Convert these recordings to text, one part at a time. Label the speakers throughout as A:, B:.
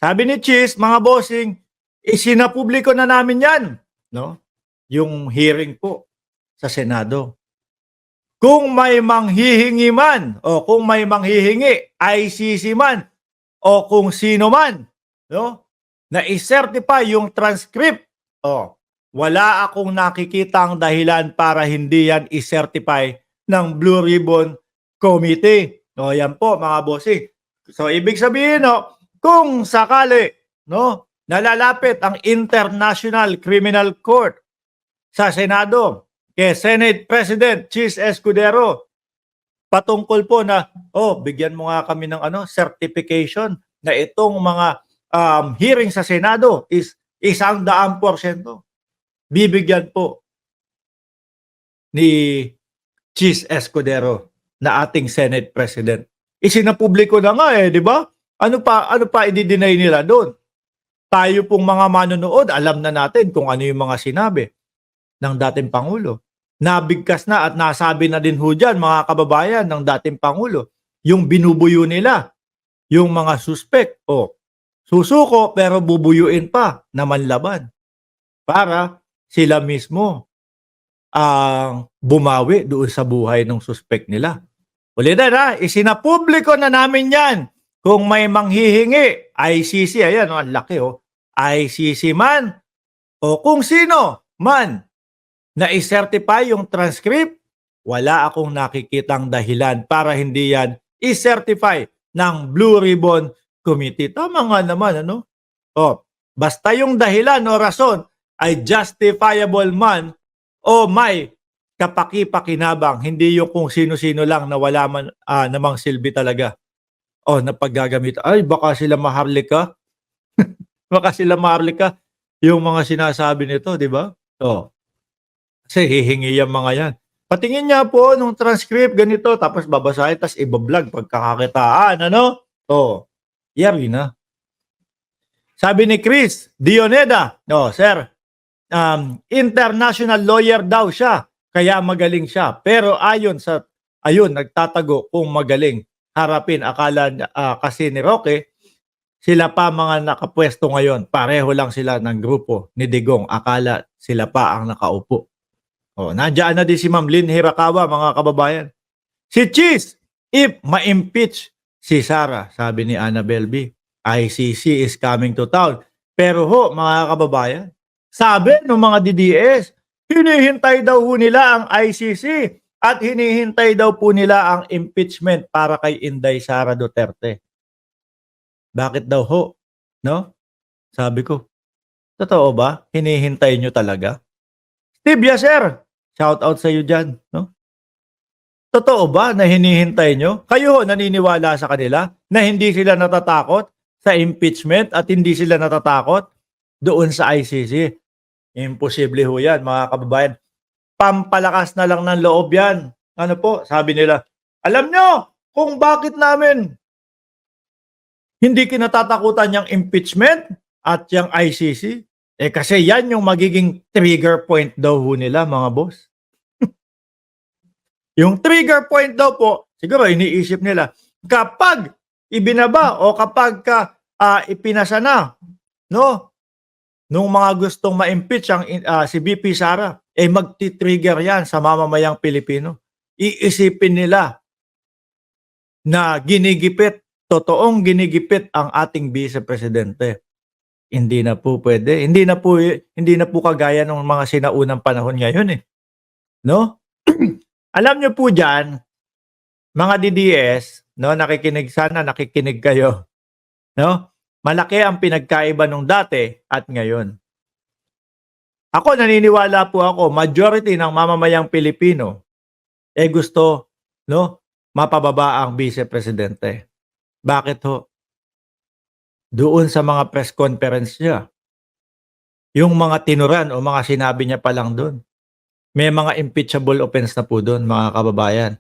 A: Sabi ni Cheese, mga bossing, isinapubliko na namin yan, no? Yung hearing po sa Senado. Kung may manghihingi man o kung may manghihingi, ICC man o kung sino man, no? Na i-certify yung transcript, wala akong nakikitang dahilan para hindi yan i-certify ng Blue Ribbon Committee. No, yan po mga bossing. So ibig sabihin, no, kung sakali, no, nalalapit ang International Criminal Court sa Senado kay Senate President Cheese Escudero patungkol po na bigyan mo nga kami ng certification na itong mga hearing sa Senado is 100%. Bibigyan po ni Cheese Escudero na ating Senate President. Isinapubliko na nga di ba? Ano pa i-deny nila doon? Tayo pong mga manonood, alam na natin kung ano yung mga sinabi ng dating Pangulo. Nabigkas na at nasabi na din ho dyan, mga kababayan ng dating Pangulo, yung binubuyo nila, yung mga suspect, susuko pero bubuyuin pa na manlaban para sila mismo ang bumawi doon sa buhay ng suspect nila. Ulitin isinapubliko na namin yan. Kung may manghihingi, ICC, ayan, ang laki ICC man o kung sino man na i-certify yung transcript, wala akong nakikitang dahilan para hindi yan i-certify ng Blue Ribbon Committee. Tama nga naman, basta yung dahilan o rason ay justifiable man o may kapaki-pakinabang, hindi yung kung sino-sino lang na wala man namang silbi talaga. Na paggagamit. Ay, baka sila maharlika. Baka sila maharlika yung mga sinasabi nito, di ba? Kasi hihingi yung mga yan. Patingin niya po nung transcript ganito, tapos babasahin, tapos ibablog pagkakakitaan, yari na. Sabi ni Chris Dioneda, sir, international lawyer daw siya, kaya magaling siya. Pero ayun, nagtatago kung magaling. Harapin, akala kasi ni Roque, sila pa mga nakapwesto ngayon. Pareho lang sila ng grupo ni Digong. Akala sila pa ang nakaupo. Nandiyan na din si Ma'am Lynn Hirakawa, mga kababayan. Si Cheese, if ma-impeach si Sara, sabi ni Annabel B, ICC is coming to town. Pero mga kababayan, sabi ng mga DDS, hinihintay daw nila ang ICC. At hinihintay daw po nila ang impeachment para kay Inday Sara Duterte. Bakit daw no? Sabi ko, totoo ba? Hinihintay nyo talaga? Steve Yaser, shout out sa iyo dyan, no? Totoo ba na hinihintay nyo? Kayo naniniwala sa kanila na hindi sila natatakot sa impeachment at hindi sila natatakot doon sa ICC? Imposible ho yan, mga kababayan. Pampalakas na lang ng loob yan. Sabi nila, alam nyo kung bakit namin hindi kinatatakutan yung impeachment at yung ICC? Kasi yan yung magiging trigger point daw nila, mga boss. Yung trigger point daw po, siguro iniisip nila, kapag ibinaba o kapag ipinasa na, nung mga gustong ma-impeach si VP Sara, magti-trigger yan sa mamamayang Pilipino. Iisipin nila na totoong ginigipit ang ating Vice Presidente. Hindi na po pwede. Hindi na po kagaya ng mga sinaunang panahon ngayon No? Alam niyo po diyan, mga DDS, nakikinig kayo. No? Malaki ang pinagkaiba nung dati at ngayon. Ako, naniniwala po ako, majority ng mamamayang Pilipino gusto, mapababa ang Vice Presidente. Bakit Doon sa mga press conference niya, yung mga tinuran o mga sinabi niya pa lang doon, may mga impeachable offense na po doon, mga kababayan.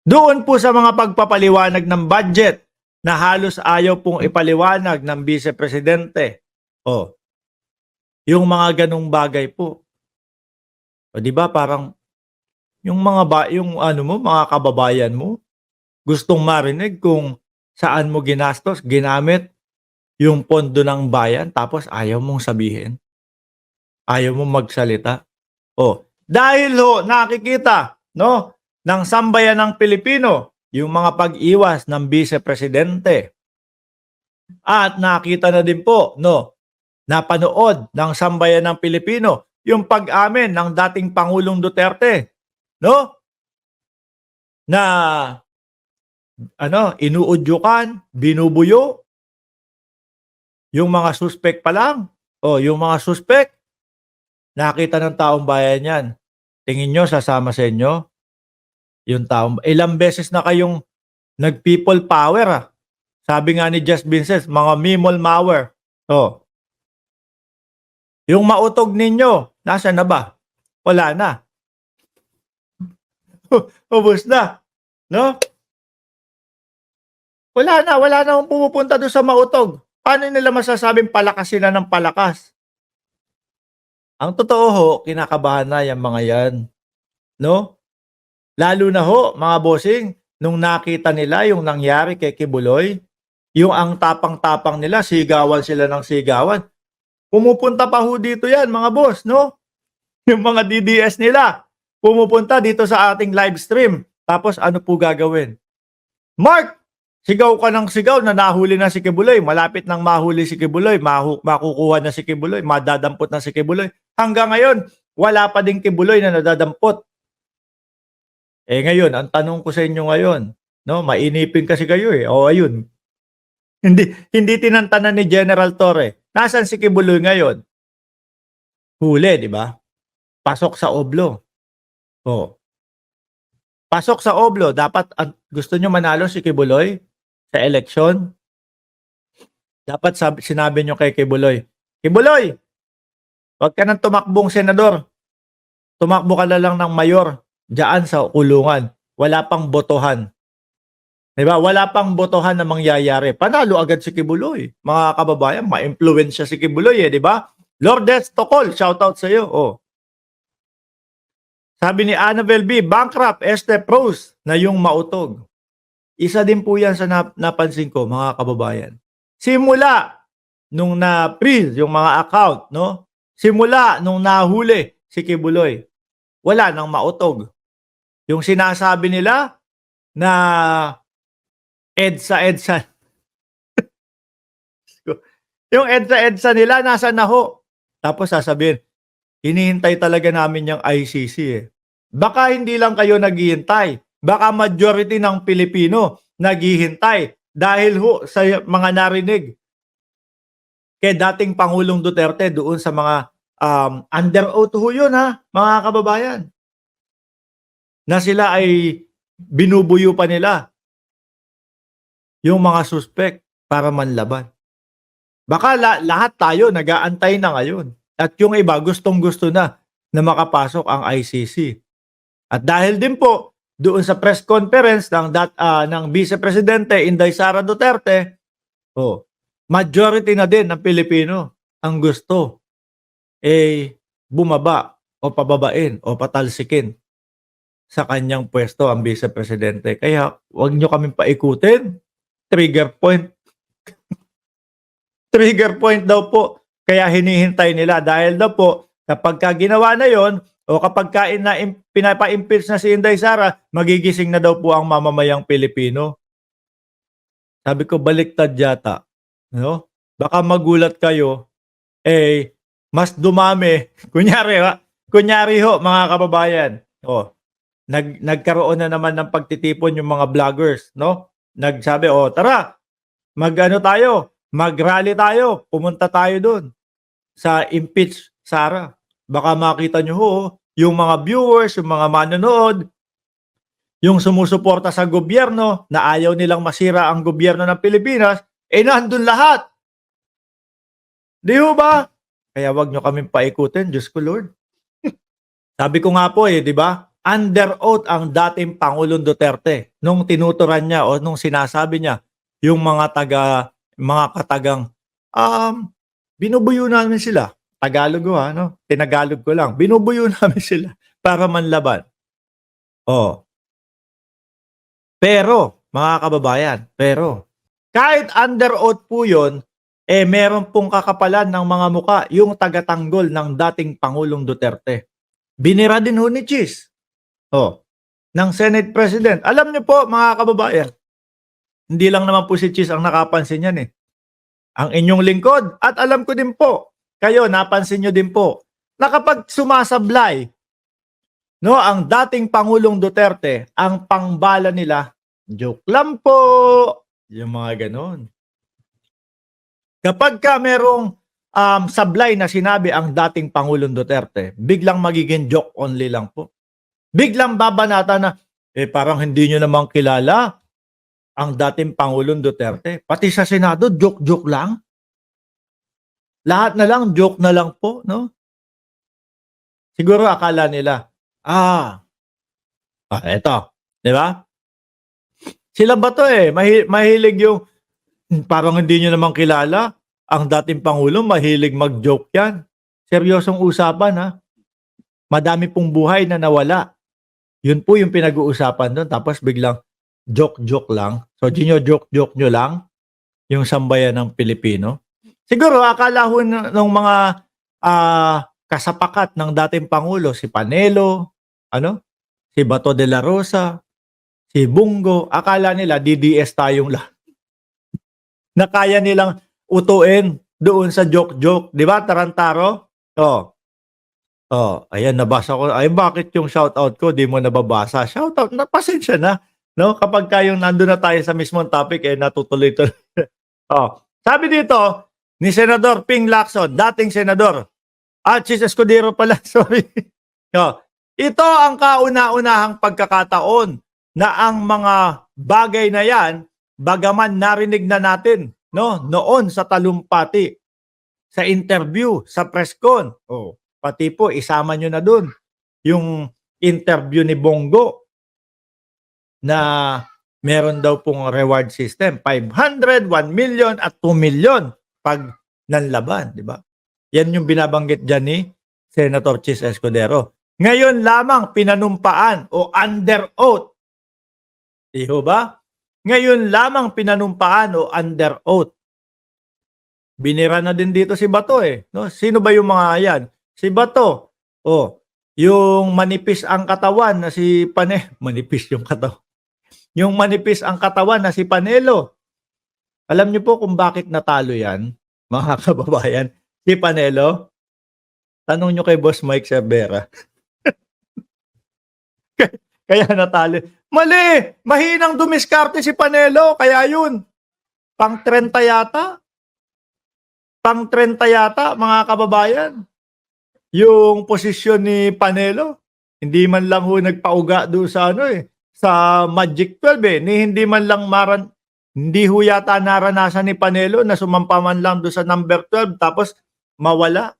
A: Doon po sa mga pagpapaliwanag ng budget na halos ayaw pong ipaliwanag ng Vice Presidente. Yung mga ganung bagay po. Di ba parang yung mga kababayan mo gustong marinig kung saan mo ginamit yung pondo ng bayan tapos ayaw mong sabihin? Ayaw mong magsalita? Oh, dahil ho nakikita, no, ng sambayan ng Pilipino yung mga pag-iwas ng Vice Presidente at nakita na din po, no, napanood ng sambayan ng Pilipino yung pag-amin ng dating Pangulong Duterte, no, na inuudyukan, binubuyo yung mga suspect pa lang. O yung mga suspect, nakita ng taong bayan yan. Tingin nyo sasama sa inyo? Yung taong, ilang beses na kayong nag-people power Sabi nga ni Just Vinces, mga mimol mower. O, yung mautog ninyo, nasa na ba? Wala na. Ubus na. No? Wala na akong pumupunta doon sa mautog. Paano nila masasabing palakas sila ng palakas? Ang totoo ho, kinakabahan na yung mga yan. No? Lalo na ho, mga bossing, nung nakita nila yung nangyari kay Kibuloy, yung ang tapang-tapang nila, sigawan sila ng sigawan. Pumupunta pa ho dito yan, mga boss, no? Yung mga DDS nila, pumupunta dito sa ating live stream. Tapos ano po gagawin? Mark, sigaw ka ng sigaw na nahuli na si Kibuloy. Malapit nang mahuli si Kibuloy, makukuha na si Kibuloy, madadampot na si Kibuloy. Hanggang ngayon, wala pa din Kibuloy na nadadampot. Ngayon, ang tanong ko sa inyo ngayon, no, mainipin kasi kayo O ayun. Hindi tinantanan ni General Torre. Nasaan si Kibuloy ngayon? Huli, di ba? Pasok sa oblo. Pasok sa oblo. Dapat gusto nyo manalo si Kibuloy sa eleksyon? Dapat sinabi nyo kay Kibuloy, Kibuloy, wag ka nang tumakbong senador. Tumakbo ka na lang ng mayor diyan sa kulungan. Wala pang botohan. Diba? Wala pang botohan na mangyayari. Panalo agad si Kibuloy. Mga kababayan, ma-influensya si Kibuloy di ba? Lourdes Tocol, shoutout sa iyo. Sabi ni Annabel B, bankrupt este pros na yung mautog. Isa din po yan sa napansin ko, mga kababayan. Simula nung na-freeze yung mga account, no? Simula nung nahuli si Kibuloy, wala nang mautog. Yung sinasabi nila na EDSA. Yung EDSA nila, nasa na ho? Tapos sasabihin, hinihintay talaga namin yung ICC Baka hindi lang kayo naghihintay. Baka majority ng Pilipino naghihintay dahil ho sa mga narinig kay dating Pangulong Duterte doon sa mga under oath ho yun mga kababayan. Na sila ay binubuyo pa nila yung mga suspect para manlaban. Baka lahat tayo nag-aantay na ngayon. At yung iba gustong-gusto na makapasok ang ICC. At dahil din po doon sa press conference ng Vice Presidente Inday Sara Duterte, majority na din ng Pilipino ang gusto bumaba o pababain o patalsikin sa kanyang pwesto ang Vice Presidente. Kaya wag nyo kaming paikutin. Trigger point. Trigger point daw po. Kaya hinihintay nila dahil daw po kapag ginawa na yon o kapag pinapa-impeach na si Inday Sara, magigising na daw po ang mamamayang Pilipino. Sabi ko, baliktad yata. No? Baka magulat kayo, mas dumami. Kunyari ho, mga kababayan. Nagkaroon na naman ng pagtitipon yung mga vloggers. No? Nagsabi, tara, mag-rally tayo, pumunta tayo doon sa impeach Sara. Baka makita nyo ho, yung mga viewers, yung mga manonood, yung sumusuporta sa gobyerno na ayaw nilang masira ang gobyerno ng Pilipinas, nandun lahat. Di ho ba? Kaya wag nyo kaming paikutin, Diyos ko Lord. Sabi ko nga po di ba? Under oath ang dating Pangulong Duterte nung tinuturan niya o nung sinasabi niya yung mga katagang binubuyo namin sila. Tagalog ko Tinagalog ko lang. Binubuyo namin sila para manlaban. Pero, mga kababayan, kahit under oath po yun, meron pong kakapalan ng mga muka yung tagatanggol ng dating Pangulong Duterte. Binira din ho ni Cheese. Ng Senate President. Alam niyo po, mga kababayan, hindi lang naman po si Cheese ang nakapansin yan eh. Ang inyong lingkod, at alam ko din po, kayo, napansin nyo din po, na kapag sumasablay, no, ang dating Pangulong Duterte, ang pangbala nila, joke lang po, yung mga ganon. Kapag ka merong sablay na sinabi ang dating Pangulong Duterte, biglang magiging joke only lang po. Biglang babanata na, parang hindi nyo namang kilala ang dating Pangulong Duterte. Pati sa Senado, joke-joke lang. Lahat na lang, joke na lang po, no? Siguro akala nila, eto, di ba? Sila ba to mahilig yung, parang hindi nyo namang kilala, ang dating Pangulo, mahilig mag-joke yan. Seryosong usapan, ha? Madami pong buhay na nawala. Yun po yung pinag-uusapan doon. Tapos biglang joke-joke lang. So, joke-joke nyo lang yung sambayan ng Pilipino. Siguro, akala ho ng mga kasapakat ng dating Pangulo, si Panelo, si Bato de la Rosa, si Bungo, akala nila DDS tayong lahat. Na kaya nilang utuin doon sa joke-joke. Di ba, Tarantaro? Ayan, nabasa ko. Ay, bakit yung shoutout ko, di mo nababasa? Shoutout, pasensya na. No? Kapag kayong nandun na tayo sa mismong topic, natutuloy-tuloy. Sabi dito, ni Senador Ping Lacson, dating senador. Chis Escudero pala, sorry. Ito ang kauna-unahang pagkakataon na ang mga bagay na yan, bagaman narinig na natin, no, noon sa talumpati, sa interview, sa press con. Pati po, isama nyo na dun yung interview ni Bongo na meron daw pong reward system. 500, 1 million at 2 million pag nanlaban, di ba? Yan yung binabanggit dyan ni Senator Chis Escudero. Ngayon lamang pinanumpaan o under oath. Iho ba? Ngayon lamang pinanumpaan o under oath. Binira na din dito si Bato no? Sino ba yung mga yan? Si Bato. Yung manipis ang katawan na si manipis yung katawan. Yung manipis ang katawan na si Panelo. Alam niyo po kung bakit natalo yan, mga kababayan? Si Panelo? Tanong niyo kay Boss Mike Cervera. Kaya natalo. Mali! Mahinang dumiskarte si Panelo. Kaya yun. Pang 30 yata. Pang 30 yata, mga kababayan. Yung posisyon ni Panelo, hindi man lang ho nagpauga doon sa sa Magic 12 hindi man lang hindi ho yata naranasan ni Panelo na sumampa man lang doon sa number 12 tapos mawala.